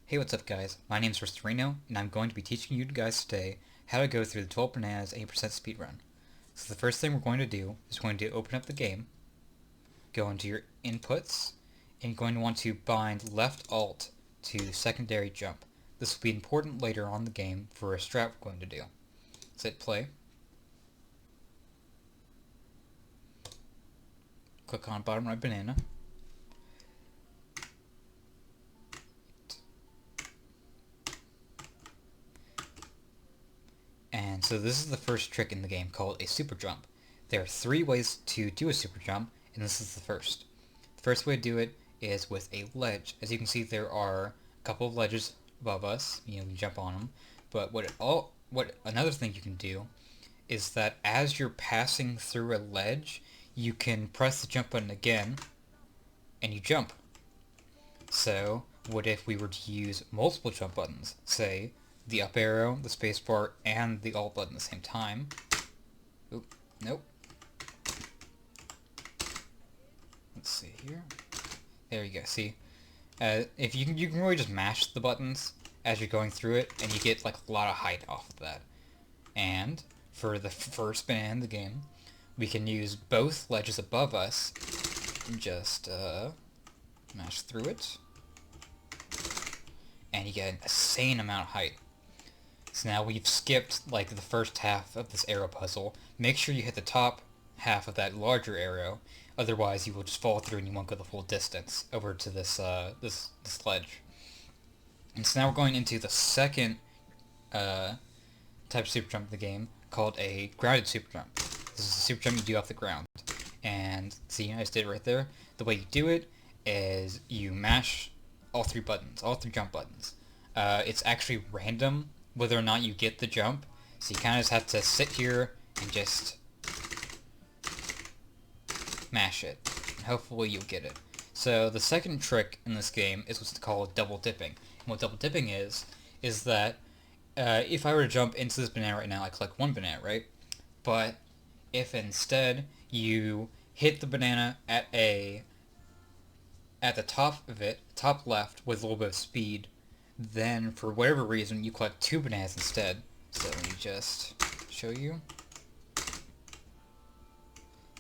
Hey, what's up guys? My name's Rostorino, and I'm going to be teaching you guys today how to go through the 12 bananas 8% speedrun. So the first thing we're going to do is going to open up the game, go into your inputs, and you're going to want to bind left alt to secondary jump. This will be important later on in the game for a strat we're going to do. Let's hit play. Click on bottom right banana. And so this is the first trick in the game called a super jump. There are 3 ways to do a super jump, and this is the first. The first way to do it is with a ledge. As you can see, there are a couple of ledges above us. You can jump on them. But what another thing you can do is that as you're passing through a ledge, you can press the jump button again, and you jump. So what if we were to use multiple jump buttons? Say the up arrow, the space bar, and the alt button at the same time. Oop, nope. Let's see here. There you go. See, if you can really just mash the buttons as you're going through it, and you get like a lot of height off of that. And for the first banana in the game, we can use both ledges above us. Just mash through it, and you get an insane amount of height. So now we've skipped like the first half of this arrow puzzle. Make sure you hit the top half of that larger arrow, otherwise you will just fall through and you won't go the full distance over to this this ledge. And so now we're going into the second type of super jump in the game called a grounded super jump. This is a super jump you do off the ground. And see, I just did it right there. The way you do it is you mash all 3 buttons, all 3 jump buttons. It's actually random whether or not you get the jump, so you kind of just have to sit here and just mash it, and hopefully you'll get it. So the second trick in this game is what's called double dipping. And what double dipping is that if I were to jump into this banana right now, I collect 1 banana, right? But if instead you hit the banana at the top of it, top left, with a little bit of speed, then for whatever reason you collect 2 bananas instead. So let me just show you.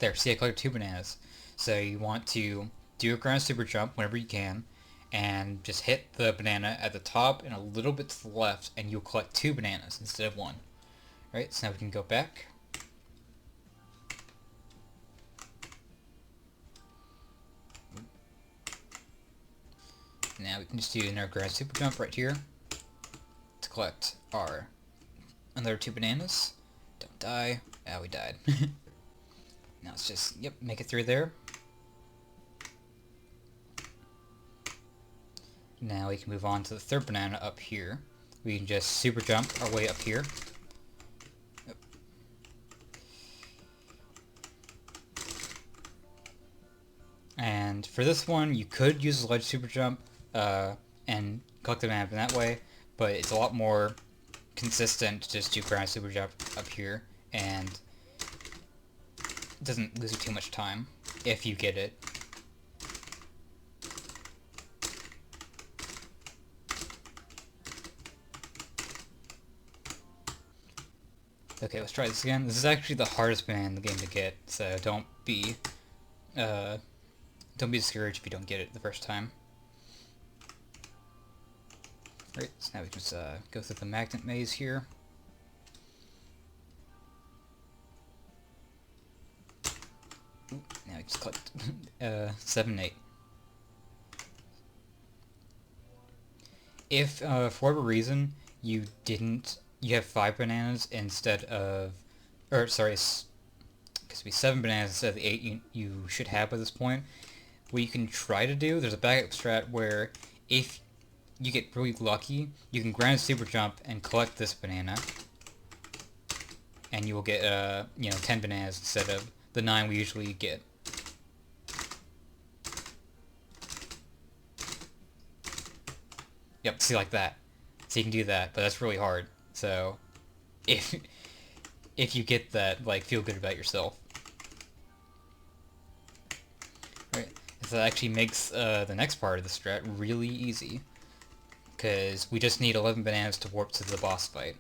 There, see, I collected 2 bananas. So you want to do a ground super jump whenever you can, and just hit the banana at the top and a little bit to the left, and you'll collect 2 bananas instead of 1. Right, so now we can go back. Now we can just do another ground super jump right here to collect our another 2 bananas. Don't die. Ah, we died. Now let's just, make it through there. Now we can move on to the 3rd banana up here. We can just super jump our way up here. Yep. And for this one, you could use a ledge super jump and collect the banana in that way, but it's a lot more consistent to just do ground super jump up here, and it doesn't lose you too much time if you get it. Okay, let's try this again. This is actually the hardest banana in the game to get, so don't be discouraged if you don't get it the first time. Right, so now we just go through the magnet maze here. Ooh, now we just collect 7, 8. If for whatever reason you have 5 bananas instead of, or sorry, because it'd be 7 bananas instead of the 8 you should have by this point. What you can try to do, there's a backup strat where if you get really lucky, you can ground super jump and collect this banana, and you will get 10 bananas instead of the 9 we usually get. Yep, see, like that. So you can do that, but that's really hard. So if you get that, like, feel good about yourself. Right. So that actually makes the next part of the strat really easy. because we just need 11 bananas to warp to the boss fight.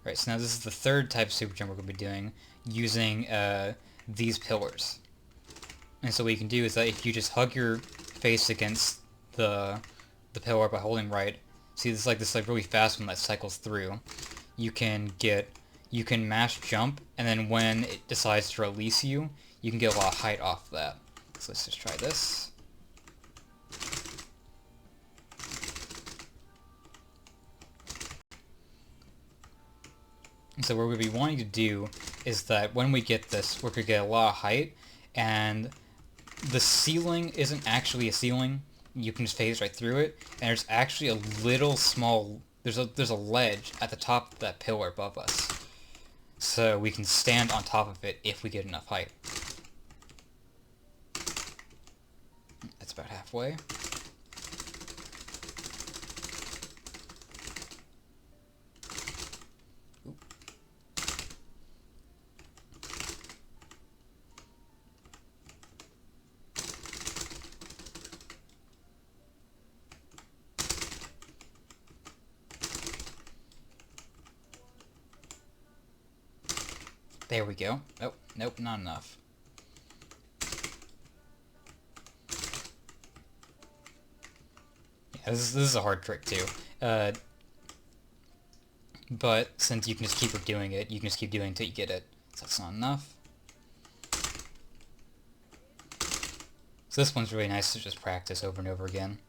Right, so now this is the third type of super jump we're going to be doing, using these pillars. And so what you can do is that if you just hug your face against the pillar by holding right, see this like really fast one that cycles through, you can mash jump, and then when it decides to release you, you can get a lot of height off that. So let's just try this. And so what we'll be wanting to do is that when we get this, we're going to get a lot of height, and the ceiling isn't actually a ceiling. You can just phase right through it, and there's actually a little small, there's a ledge at the top of that pillar above us. So we can stand on top of it if we get enough height. That's about halfway. There we go. Oh, nope, not enough. Yeah, this is a hard trick too. But since you can just keep doing it, you can just keep doing it until you get it. So that's not enough. So this one's really nice to just practice over and over again.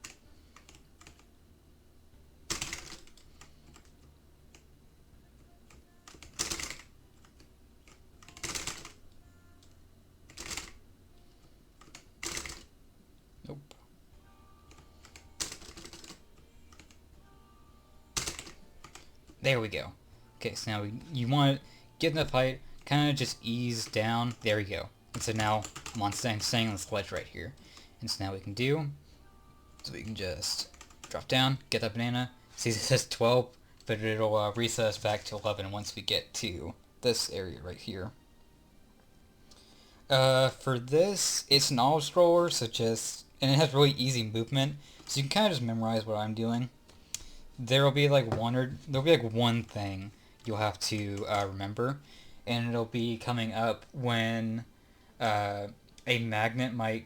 There we go. Okay, so now you want to get in the height, kind of just ease down. There we go. And so now I'm staying on this ledge right here. And so now we can so we can just drop down, get that banana. See, it says 12, but it'll reset us back to 11 once we get to this area right here. For this, it's an knowledge scroller, and it has really easy movement, so you can kind of just memorize what I'm doing. There'll be like one thing you'll have to remember, and it'll be coming up when a magnet might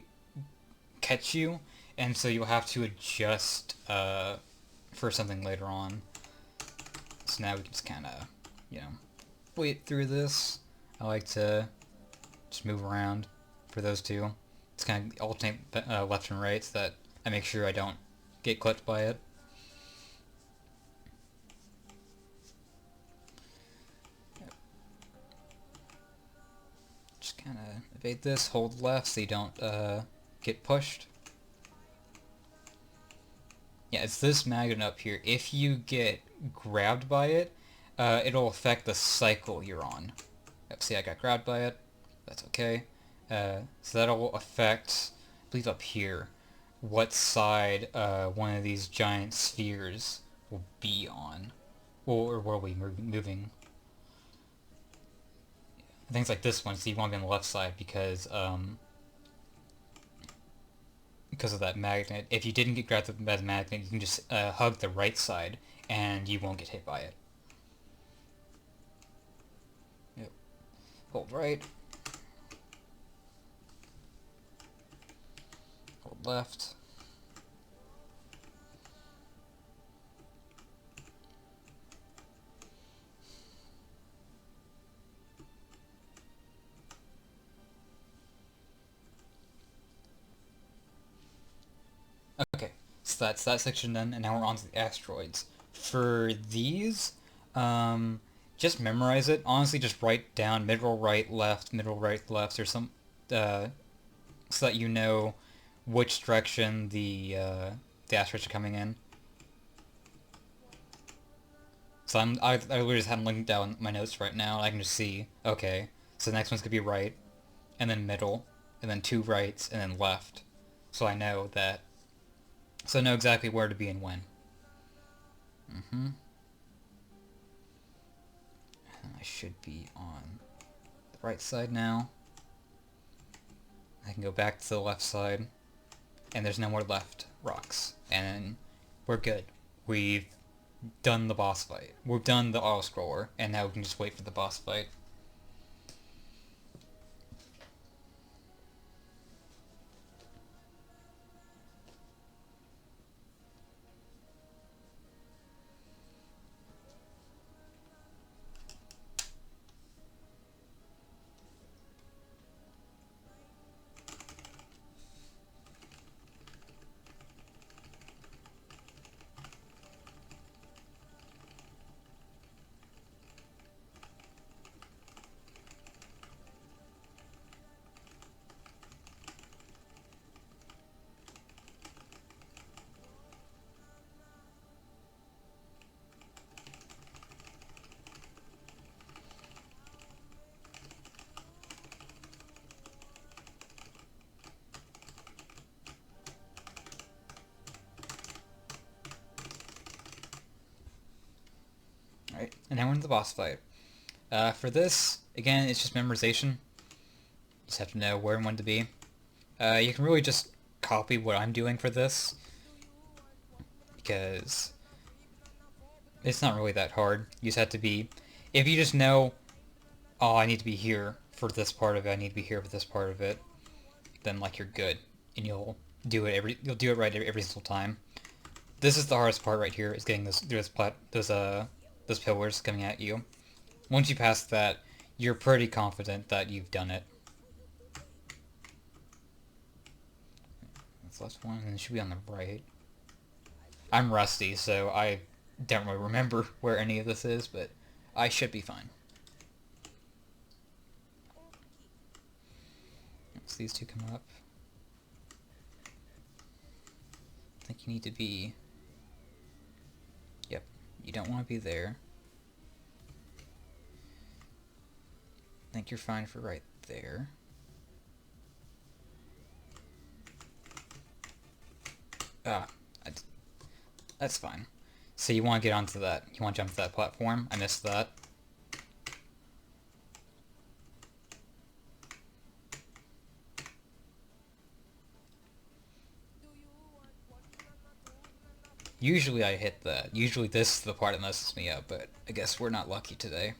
catch you, and so you'll have to adjust for something later on. So now we can just kind of, wait through this. I like to just move around for those two. It's kind of alternate left and right so that I make sure I don't get clipped by it. Just kind of evade this, hold left so you don't get pushed. Yeah, it's this magnet up here. If you get grabbed by it, it'll affect the cycle you're on. Yep, see, I got grabbed by it. That's okay. So that'll affect, I believe up here, what side one of these giant spheres will be on. Or where we moving. Things like this one, so you want to be on the left side because of that magnet. If you didn't get grabbed by the magnet, you can just hug the right side and you won't get hit by it. Yep. Hold right. Hold left. Okay, so that's that section done, and now we're on to the asteroids. For these, just memorize it. Honestly, just write down middle right left, or some, so that you know which direction the asteroids are coming in. So I literally just have them linked down my notes right now. I can just see, okay, so the next one's gonna be right, and then middle, and then two rights, and then left. So I know that. So I know exactly where to be and when. I should be on the right side now. I can go back to the left side. and there's no more left rocks, and we're good. We've done the boss fight. We've done the auto-scroller, and now we can just wait for the boss fight. Alright, and now we're in the boss fight. For this, again, it's just memorization. You just have to know where and when to be. You can really just copy what I'm doing for this, because it's not really that hard. You just have to be... If you just know, oh, I need to be here for this part of it, I need to be here for this part of it, then, like, you're good. And you'll do it right every single time. This is the hardest part right here, is getting those pillars coming at you. Once you pass that, you're pretty confident that you've done it. That's the last one, and it should be on the right. I'm rusty, so I don't really remember where any of this is, but I should be fine. So these two come up. I think you need to be... Yep, you don't want to be there. I think you're fine for right there. That's fine. So you want to get onto that. You want to jump to that platform. I missed that. Usually I hit that. Usually this is the part that messes me up, but I guess we're not lucky today.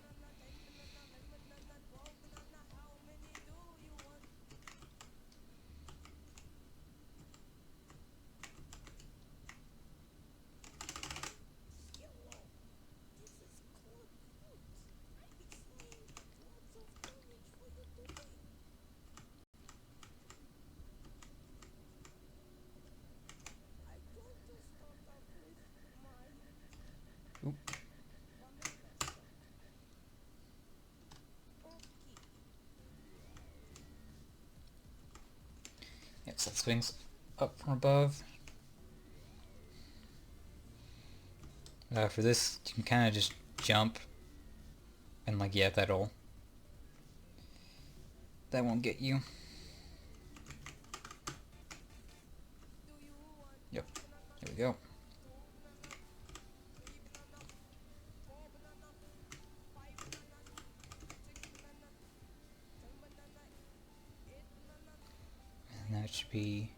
Oop. Yep, so that swings up from above. For this, you can kind of just jump, and like, yeah, that won't get you. Yep, there we go. And that should be,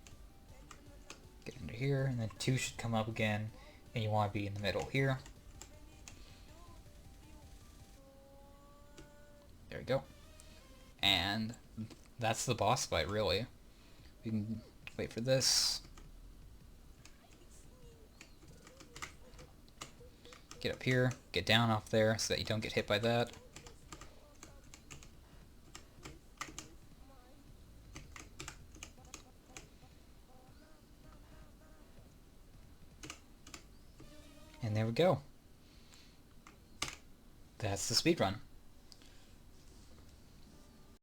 get under here, and then 2 should come up again, and you want to be in the middle here. There we go. And that's the boss fight, really. We can wait for this. Get up here, get down off there so that you don't get hit by that. And there we go. That's the speedrun.